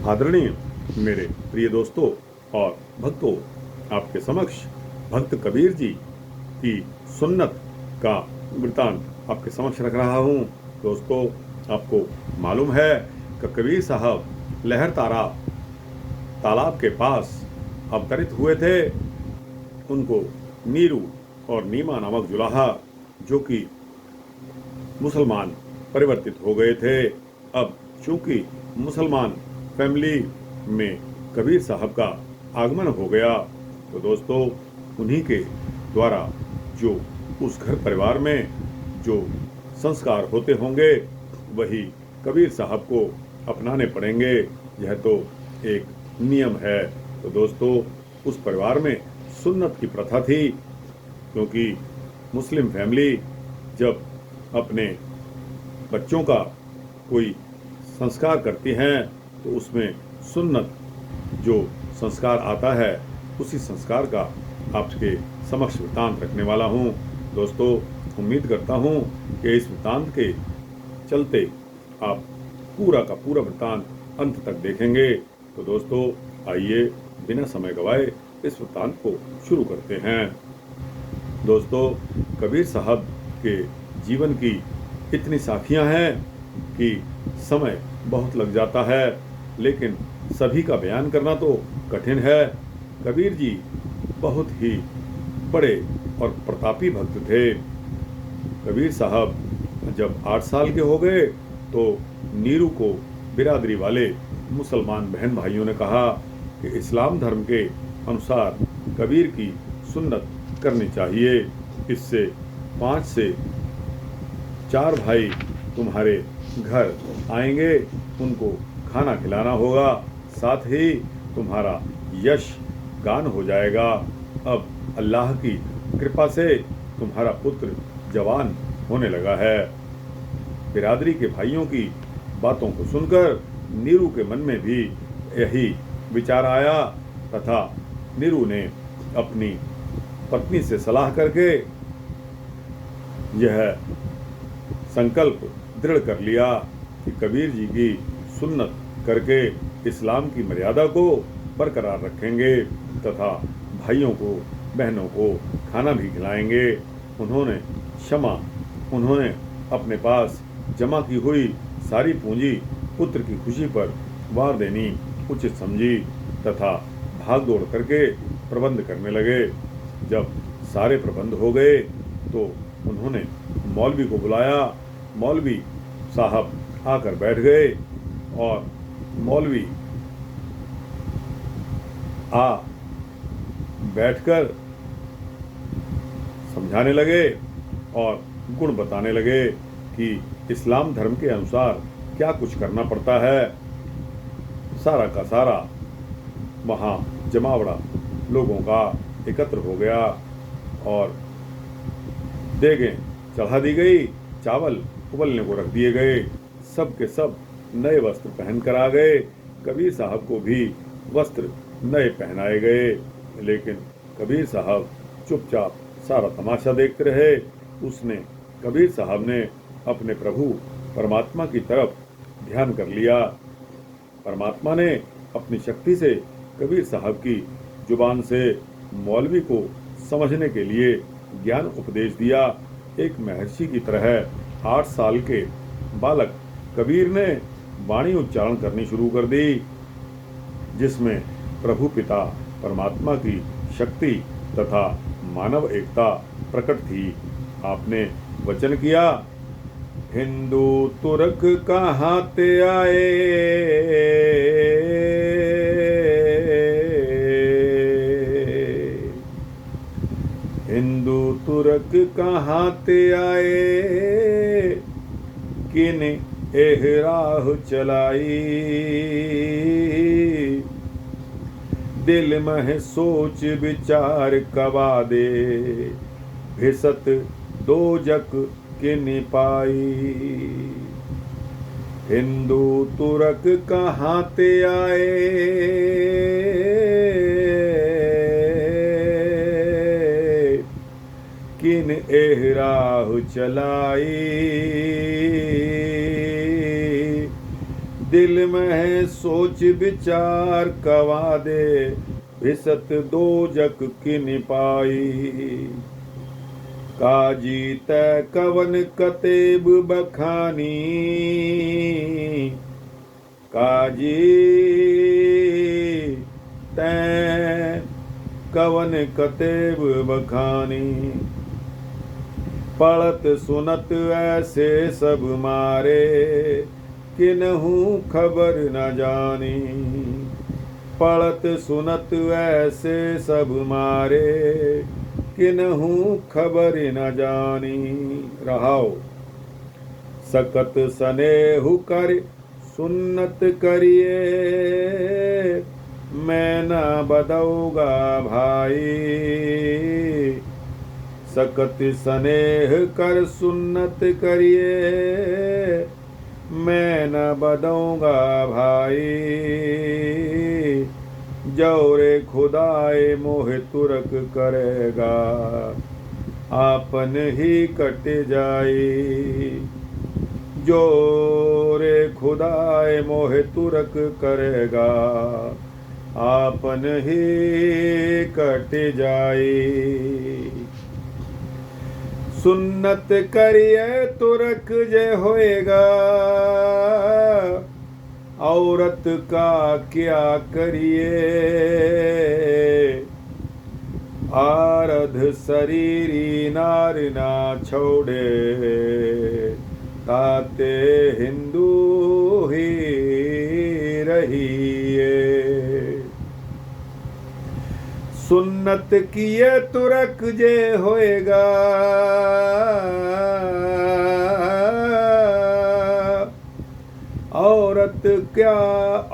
आदरणीय मेरे प्रिय दोस्तों और भक्तों, आपके समक्ष भक्त कबीर जी की सुन्नत का वृतांत आपके समक्ष रख रहा हूँ। दोस्तों, आपको मालूम है कि कबीर साहब लहर तारा तालाब के पास अवतरित हुए थे। उनको नीरू और नीमा नामक जुलाहा, जो कि मुसलमान परिवर्तित हो गए थे। अब चूंकि मुसलमान फैमिली में कबीर साहब का आगमन हो गया, तो दोस्तों उन्हीं के द्वारा जो उस घर परिवार में जो संस्कार होते होंगे, वही कबीर साहब को अपनाने पड़ेंगे। यह तो एक नियम है। तो दोस्तों, उस परिवार में सुन्नत की प्रथा थी, क्योंकि मुस्लिम फैमिली जब अपने बच्चों का कोई संस्कार करती हैं, तो उसमें सुन्नत जो संस्कार आता है, उसी संस्कार का आपके समक्ष वृतांत रखने वाला हूँ। दोस्तों, उम्मीद करता हूँ कि इस वृतांत के चलते आप पूरा का पूरा वृतांत अंत तक देखेंगे। तो दोस्तों, आइए बिना समय गवाए इस वृतांत को शुरू करते हैं। दोस्तों, कबीर साहब के जीवन की इतनी साखियां हैं कि समय बहुत लग जाता है, लेकिन सभी का बयान करना तो कठिन है। कबीर जी बहुत ही बड़े और प्रतापी भक्त थे। कबीर साहब जब 8 साल के हो गए, तो नीरू को बिरादरी वाले मुसलमान बहन भाइयों ने कहा कि इस्लाम धर्म के अनुसार कबीर की सुन्नत करनी चाहिए। इससे 5 से 4 भाई तुम्हारे घर आएंगे, उनको खाना खिलाना होगा, साथ ही तुम्हारा यश गान हो जाएगा। अब अल्लाह की कृपा से तुम्हारा पुत्र जवान होने लगा है। बिरादरी के भाइयों की बातों को सुनकर नीरू के मन में भी यही विचार आया, तथा नीरू ने अपनी पत्नी से सलाह करके यह संकल्प दृढ़ कर लिया कि कबीर जी की सुन्नत करके इस्लाम की मर्यादा को बरकरार रखेंगे तथा भाइयों को बहनों को खाना भी खिलाएंगे। उन्होंने अपने पास जमा की हुई सारी पूंजी पुत्र की खुशी पर वार देनी उचित समझी तथा भाग दौड़ करके प्रबंध करने लगे। जब सारे प्रबंध हो गए, तो उन्होंने मौलवी को बुलाया। मौलवी साहब आकर बैठ गए और मौलवी बैठकर समझाने लगे और गुण बताने लगे कि इस्लाम धर्म के अनुसार क्या कुछ करना पड़ता है। सारा का सारा वहाँ जमावड़ा लोगों का एकत्र हो गया और देगें चढ़ा दी गई, चावल उबलने को रख दिए गए। सब के सब नए वस्त्र पहन कर आ गए। कबीर साहब को भी वस्त्र नए पहनाए गए, लेकिन कबीर साहब चुपचाप सारा तमाशा देखते रहे। उसने कबीर साहब ने अपने प्रभु परमात्मा की तरफ ध्यान कर लिया। परमात्मा ने अपनी शक्ति से कबीर साहब की जुबान से मौलवी को समझने के लिए ज्ञान उपदेश दिया। एक महर्षि की तरह 8 साल के बालक कबीर ने वाणी उच्चारण करनी शुरू कर दी, जिसमें प्रभु पिता परमात्मा की शक्ति तथा मानव एकता प्रकट थी। आपने वचन किया, हिंदू तुर्क कहाँ ते आए, हिंदू तुर्क कहाँ ते आए, किन एह राह चलाई, दिल में सोच विचार कवा दे, भिसत दोजक किन पाई, हिंदू तुर्क कहाँ ते आए, किन एह राह चलाई, दिल में है सोच विचार कवा दे, भिसत दो जग किन पाई। काजी तै कवन कतेब बखानी, काजी तै कवन कतेब बखानी। पढ़त सुनत ऐसे सब मारे, किन्हू खबर न जानी। पढ़त सुनत ऐसे सब मारे, किन्हू खबर न जानी। रहाओ सकत सनेहु कर सुन्नत करिए, मैं न बदऊगा भाई। सकत स्नेह कर सुन्नत करिए, मैं न बदऊंगा भाई। जौरे खुदाए मोह तुरक करेगा, आपन ही कट जाई। जोरे खुदाए मोह तुरक करेगा, आपन ही कट जाई। सुन्नत करिए तुरक जे होएगा, औरत का क्या करिए। आरध शरीरी नार ना छोड़े, ताते हिंदू ही रहिए। सुन्नत किए तुरक जे होएगा,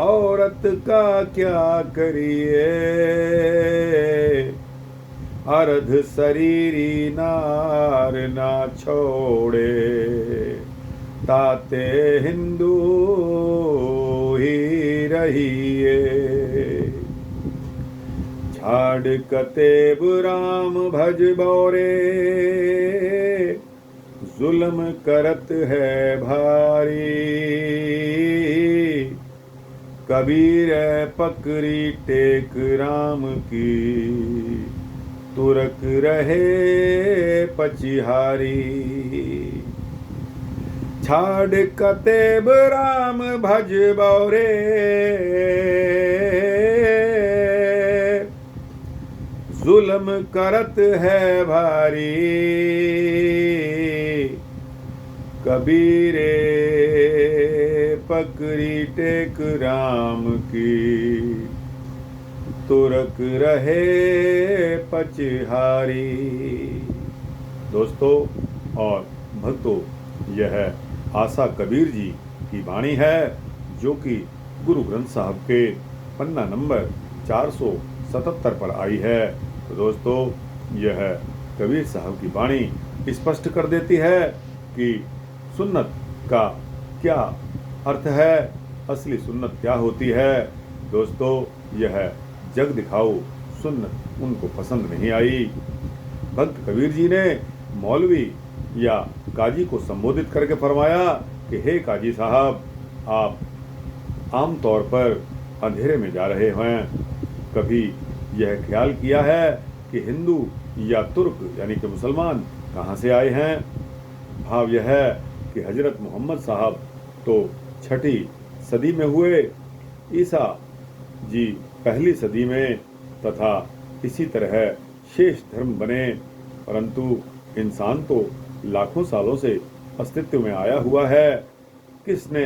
औरत का क्या करिए। अर्ध शरीरी नार ना छोड़े, ताते हिंदू ही रहिए। झाड़ कतेब राम भज बौरे, जुल्म करत है भारी। कबीर पकड़ी टेक राम की, तुरक रहे पचिहारी। छाड़ कतेब राम भज बौरे, जुल्म करत है भारी। कबीरे पकड़ी टेक राम की, तुरक रहे पचहारी। दोस्तों और भक्तों, यह आशा कबीर जी की वाणी है, जो कि गुरु ग्रंथ साहब के पन्ना नंबर 477 पर आई है। तो दोस्तों, यह कबीर साहब की वाणी स्पष्ट कर देती है कि सुन्नत का क्या अर्थ है, असली सुन्नत क्या होती है। दोस्तों, यह जग दिखाओ सुन्नत उनको पसंद नहीं आई। भक्त कबीर जी ने मौलवी या काजी को संबोधित करके फरमाया कि हे काजी साहब, आप आम तौर पर अंधेरे में जा रहे हैं। कभी यह ख्याल किया है कि हिंदू या तुर्क यानी कि मुसलमान कहाँ से आए हैं? भाव यह है कि हजरत मोहम्मद साहब तो 6ठी सदी में हुए, ईसा जी 1ली सदी में, तथा इसी तरह शेष धर्म बने। परंतु इंसान तो लाखों सालों से अस्तित्व में आया हुआ है। किसने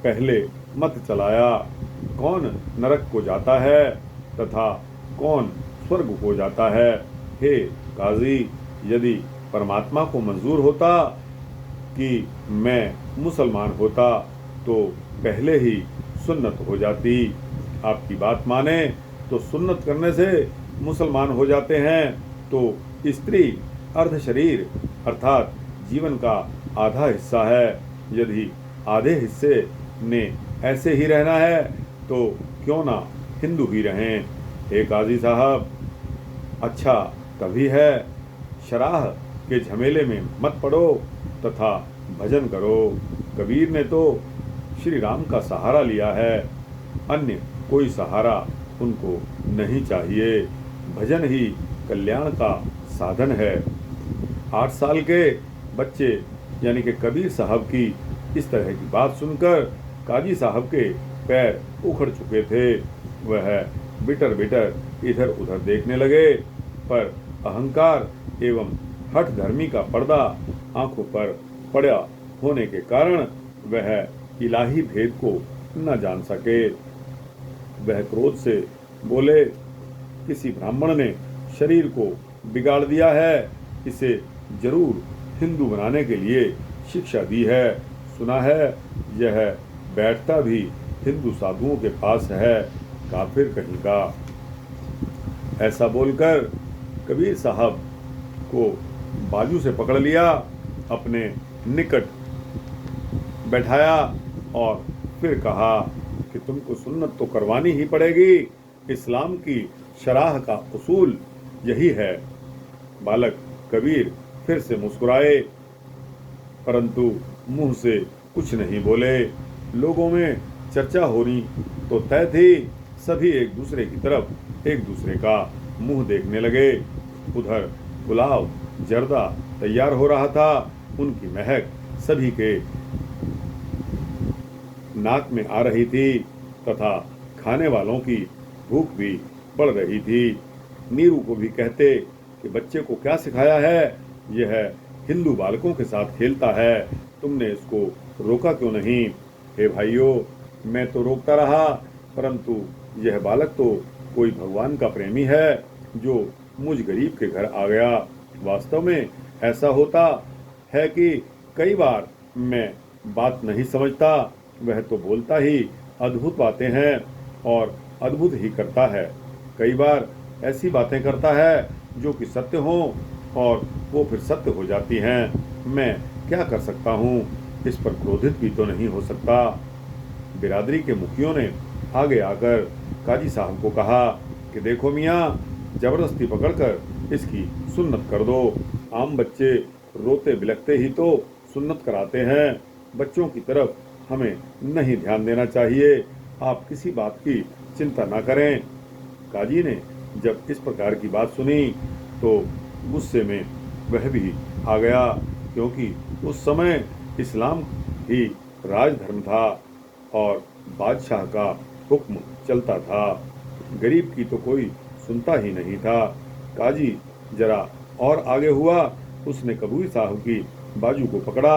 पहले मत चलाया? कौन नरक को जाता है तथा कौन स्वर्ग को जाता है? हे काजी, यदि परमात्मा को मंजूर होता कि मैं मुसलमान होता तो पहले ही सुन्नत हो जाती। आपकी बात माने तो सुन्नत करने से मुसलमान हो जाते हैं। तो स्त्री अर्ध शरीर अर्थात जीवन का आधा हिस्सा है। यदि आधे हिस्से ने ऐसे ही रहना है तो क्यों ना हिंदू ही रहें। हे काजी साहब, अच्छा तभी है, शराह के झमेले में मत पड़ो तथा भजन करो। कबीर ने तो श्री राम का सहारा लिया है, अन्य कोई सहारा उनको नहीं चाहिए। भजन ही कल्याण का साधन है। 8 साल के बच्चे यानी कि कबीर साहब की इस तरह की बात सुनकर काजी साहब के पैर उखड़ चुके थे। वह बिटर बिटर इधर उधर देखने लगे, पर अहंकार एवं हठ धर्मी का पर्दा आंखों पर पड़ा होने के कारण वह इलाही भेद को न जान सके। वह क्रोध से बोले, किसी ब्राह्मण ने शरीर को बिगाड़ दिया है, इसे जरूर हिंदू बनाने के लिए शिक्षा दी है। सुना है यह बैठता भी हिंदू साधुओं के पास है, काफिर कहीं का। ऐसा बोलकर कबीर साहब को बाजू से पकड़ लिया, अपने निकट बैठाया और फिर कहा कि तुमको सुन्नत तो करवानी ही पड़ेगी। इस्लाम की शराह का उसूल यही है। बालक कबीर फिर से मुस्कुराए, परंतु मुंह से कुछ नहीं बोले। लोगों में चर्चा होनी तो तय थी। सभी एक दूसरे की तरफ एक दूसरे का मुंह देखने लगे। उधर पुलाव जर्दा तैयार हो रहा था। उनकी महक सभी के नाक में आ रही थी तथा खाने वालों की भूख भी बढ़ रही थी। नीरू को भी कहते कि बच्चे को क्या सिखाया है, यह हिंदू बालकों के साथ खेलता है, तुमने इसको रोका क्यों नहीं? हे भाइयों, मैं तो रोकता रहा, परंतु यह बालक तो कोई भगवान का प्रेमी है जो मुझ गरीब के घर आ गया। वास्तव में ऐसा होता है कि कई बार मैं बात नहीं समझता, वह तो बोलता ही अद्भुत बातें हैं और अद्भुत ही करता है। कई बार ऐसी बातें करता है जो कि सत्य हों और वो फिर सत्य हो जाती हैं। मैं क्या कर सकता हूँ? इस पर क्रोधित भी तो नहीं हो सकता। बिरादरी के मुखियों ने आगे आकर काजी साहब को कहा कि देखो मियाँ, जबरदस्ती पकड़कर इसकी सुन्नत कर दो। आम बच्चे रोते बिलखते ही तो सुन्नत कराते हैं। बच्चों की तरफ हमें नहीं ध्यान देना चाहिए। आप किसी बात की चिंता ना करें। काजी ने जब इस प्रकार की बात सुनी तो गुस्से में वह भी आ गया, क्योंकि उस समय इस्लाम ही राजधर्म था और बादशाह का हुक्म चलता था। गरीब की तो कोई सुनता ही नहीं था। काजी जरा और आगे हुआ, उसने कबीर साहब की बाजू को पकड़ा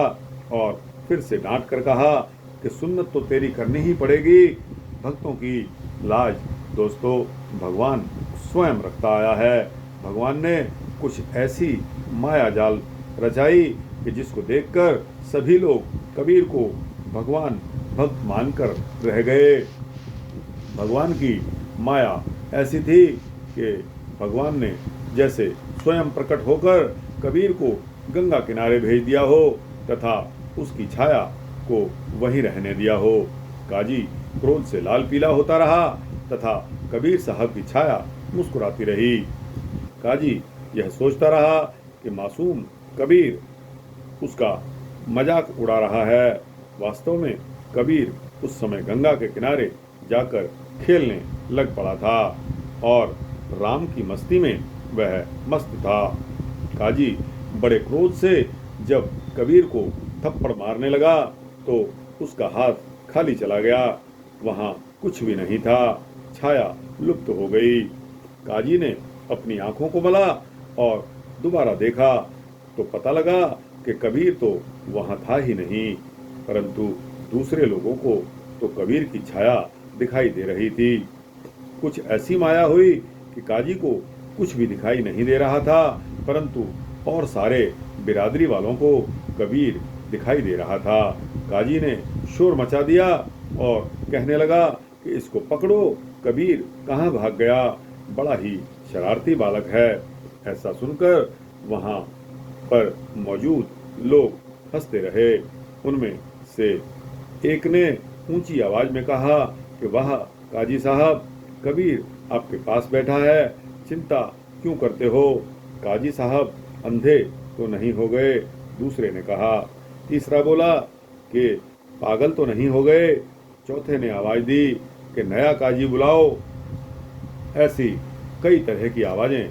और फिर से डांट कर कहा कि सुन्नत तो तेरी करनी ही पड़ेगी। भक्तों की लाज दोस्तों भगवान स्वयं रखता आया है। भगवान ने कुछ ऐसी माया जाल रचाई कि जिसको देखकर सभी लोग कबीर को भगवान भक्त मानकर रह गए। भगवान की माया ऐसी थी कि भगवान ने जैसे स्वयं प्रकट होकर कबीर को गंगा किनारे भेज दिया हो तथा उसकी छाया को वहीं रहने दिया हो। काजी क्रोध से लाल पीला होता रहा तथा कबीर साहब की छाया मुस्कुराती रही। काजी यह सोचता रहा कि मासूम कबीर उसका मजाक उड़ा रहा है। वास्तव में कबीर उस समय गंगा के किनारे जाकर खेलने लग पड़ा था और राम की मस्ती में वह मस्त था। काजी बड़े क्रोध से जब कबीर को थप्पड़ मारने लगा तो उसका हाथ खाली चला गया। वहां कुछ भी नहीं था, छाया लुप्त हो गई। काजी ने अपनी आंखों को मला और दोबारा देखा तो पता लगा कि कबीर तो वहां था ही नहीं, परंतु दूसरे लोगों को तो कबीर की छाया दिखाई दे रही थी। कुछ ऐसी माया हुई कि काजी को कुछ भी दिखाई नहीं दे रहा था, परंतु और सारे बिरादरी वालों को कबीर दिखाई दे रहा था। काजी ने शोर मचा दिया और कहने लगा कि इसको पकड़ो, कबीर कहाँ भाग गया, बड़ा ही शरारती बालक है। ऐसा सुनकर वहां पर मौजूद लोग हंसते रहे। उनमें से एक ने ऊंची आवाज में कहा कि वाह काजी साहब, कबीर आपके पास बैठा है, चिंता क्यों करते हो? काजी साहब अंधे तो नहीं हो गए? दूसरे ने कहा। तीसरा बोला कि पागल तो नहीं हो गए। चौथे ने आवाज दी कि नया काजी बुलाओ। ऐसी कई तरह की आवाजें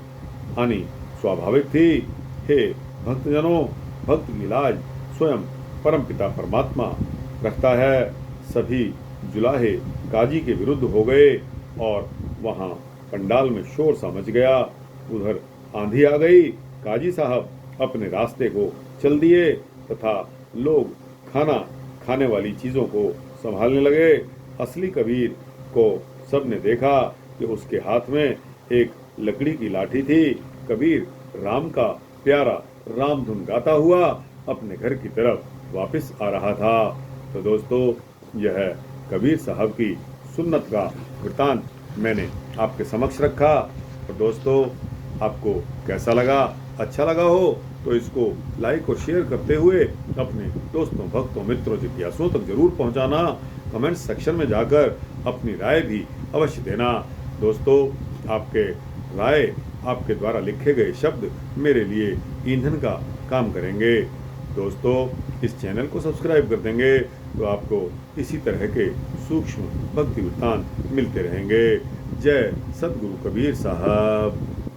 आनी स्वाभाविक थी। हे भक्तजनों, भक्त की लाज स्वयं परमपिता परमात्मा रखता है। सभी जुलाहे काजी के विरुद्ध हो गए और वहां पंडाल में शोर सा मच गया। उधर आंधी आ गई। काजी साहब अपने रास्ते को चल दिए तथा लोग खाना खाने वाली चीजों को संभालने लगे। असली कबीर को सबने देखा कि उसके हाथ में एक लकड़ी की लाठी थी। कबीर राम का प्यारा राम धुन गाता हुआ अपने घर की तरफ वापस आ रहा था। तो दोस्तों, यह कबीर साहब की सुन्नत का वृतांत मैंने आपके समक्ष रखा। और दोस्तों, आपको कैसा लगा? अच्छा लगा हो तो इसको लाइक और शेयर करते हुए अपने दोस्तों, भक्तों, मित्रों, जिज्ञासुओं तक जरूर पहुंचाना। कमेंट सेक्शन में जाकर अपनी राय भी अवश्य देना। दोस्तों, आपके राय, आपके द्वारा लिखे गए शब्द मेरे लिए ईंधन का काम करेंगे। दोस्तों, इस चैनल को सब्सक्राइब कर देंगे तो आपको इसी तरह के सूक्ष्म भक्ति वृत्तांत मिलते रहेंगे। जय सतगुरु कबीर साहब।